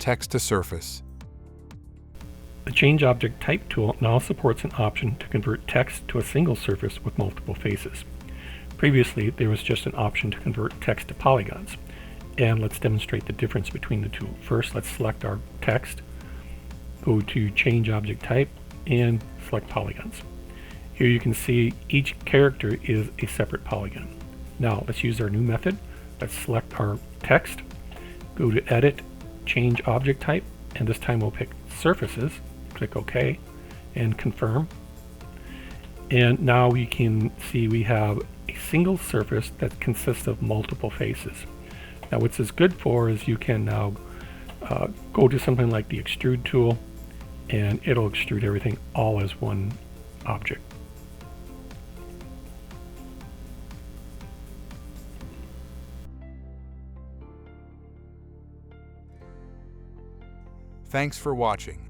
text to surface. The Change Object Type tool now supports an option to convert text to a single surface with multiple faces. Previously, there was just an option to convert text to polygons. And let's demonstrate the difference between the two. First, let's select our text, go to Change Object Type, and select Polygons. Here you can see each character is a separate polygon. Now, let's use our new method. Let's select our text, go to Edit, Change Object Type, and this time we'll pick Surfaces. Click OK, and Confirm. And now we can see we have a single surface that consists of multiple faces. Now what this is good for is you can now go to something like the Extrude tool, and it'll extrude everything all as one object. Thanks for watching.